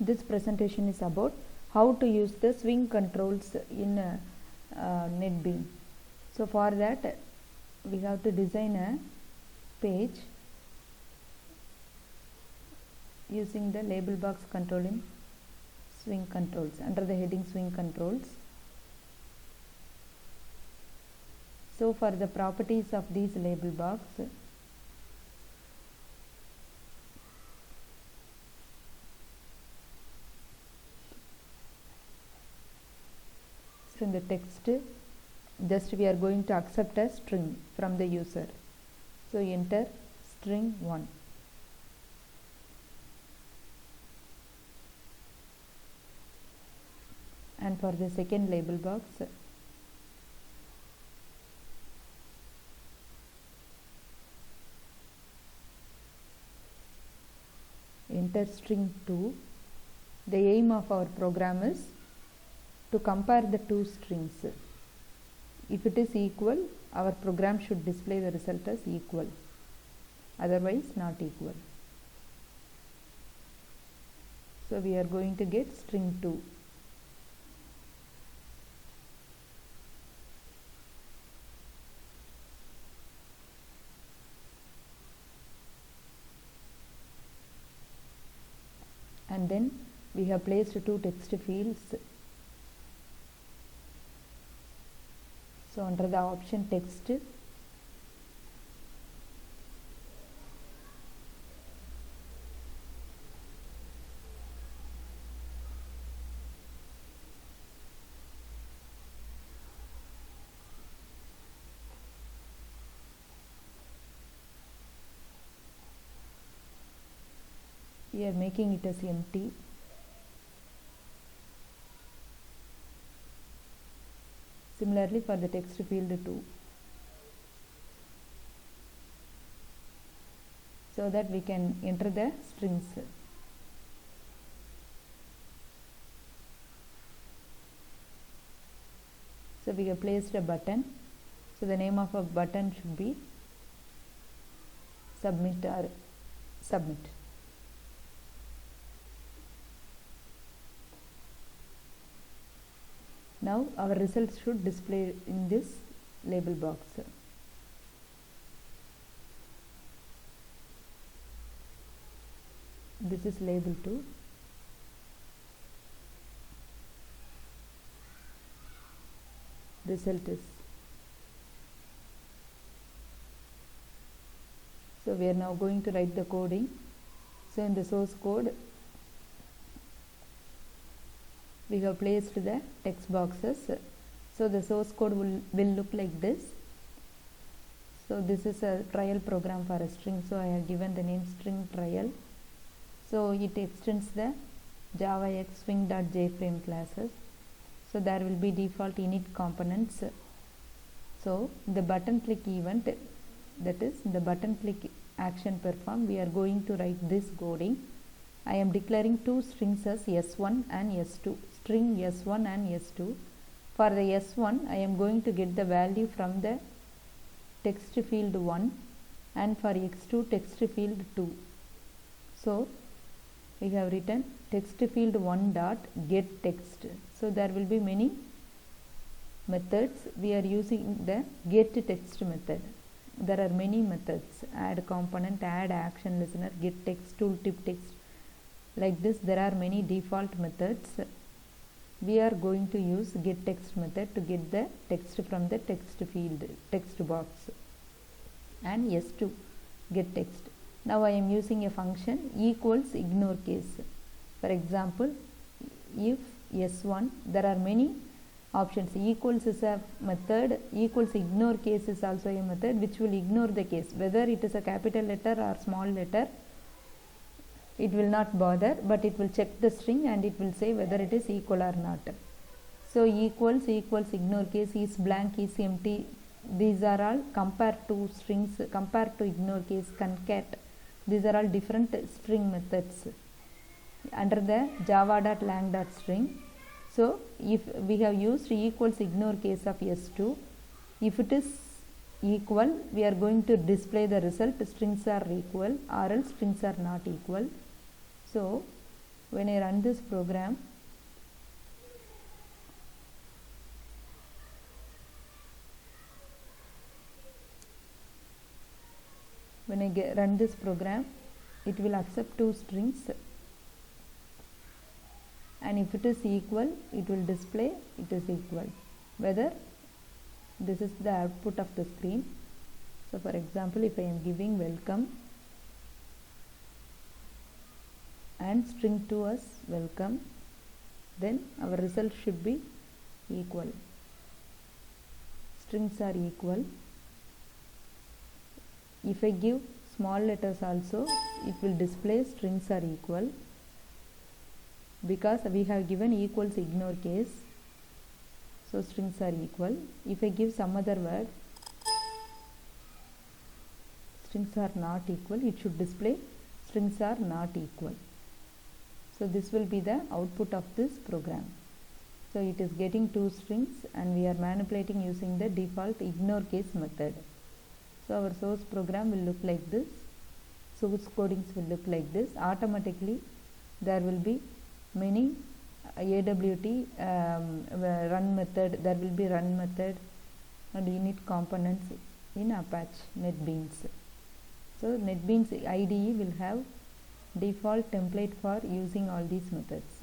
This presentation is about how to use the swing controls in NetBeans. So for that we have to design a page using the label box control in swing controls under the heading swing controls. So for the properties of these label box, so in the text just we are going to accept a string from the user. So enter string 1. And for the second label box, enter string 2. The aim of our program is to compare the two strings. If it is equal, our program should display the result as equal, otherwise not equal. So we are going to get string 2. And then we have placed two text fields. So under the option text, we are making it as empty. Similarly for the text field 2, so that we can enter the strings. So we have placed a button. So the name of a button should be submit or submit. Now our results should display in this label box. This is label 2. Result is. So we are now going to write the coding. So in the source code, we have placed the text boxes. So the source code will look like this. So this is a trial program for a string. So I have given the name string trial. So it extends the JavaX swing.jframe classes. So there will be default init components. So the button click event, that is the button click action performed, we are going to write this coding. I am declaring two strings as S1 and S2, string S1 and S2. For the S1, I am going to get the value from the text field 1, and for X2 text field 2. So we have written text field 1 dot get text. So there will be many methods. We are using the get text method. There are many methods: add component, add action listener, get text, tooltip text. Like this, there are many default methods. We are going to use get text method to get the text from the text field, text box, and S2 get text. Now I am using a function equals ignore case. For example, if S1, there are many options. Equals is a method, equals ignore case is also a method which will ignore the case. Whether it is a capital letter or small letter, it will not bother, but it will check the string and it will say whether it is equal or not. So equals, ignore case, is blank, is empty. These are all compare to strings, compare to ignore case, concat. These are all different string methods under the java.lang.string. So if we have used equals ignore case of S2, if it is equal, we are going to display the result strings are equal, or else strings are not equal. So When I run this program, run this program, it will accept two strings, and if it is equal, it will display it is equal, whether this is the output of the screen. So for example, if I am giving welcome and string 2 as welcome, then our result should be equal. Strings are equal. If I give small letters also, it will display strings are equal, because we have given equals ignore case, so strings are equal. If I give some other word, strings are not equal, it should display strings are not equal. So this will be the output of this program. So it is getting two strings, and we are manipulating using the default ignore case method. So our source program will look like this. Source codings will look like this. Automatically there will be many AWT run method, there will be run method and init components in Apache NetBeans. So NetBeans IDE will have default template for using all these methods.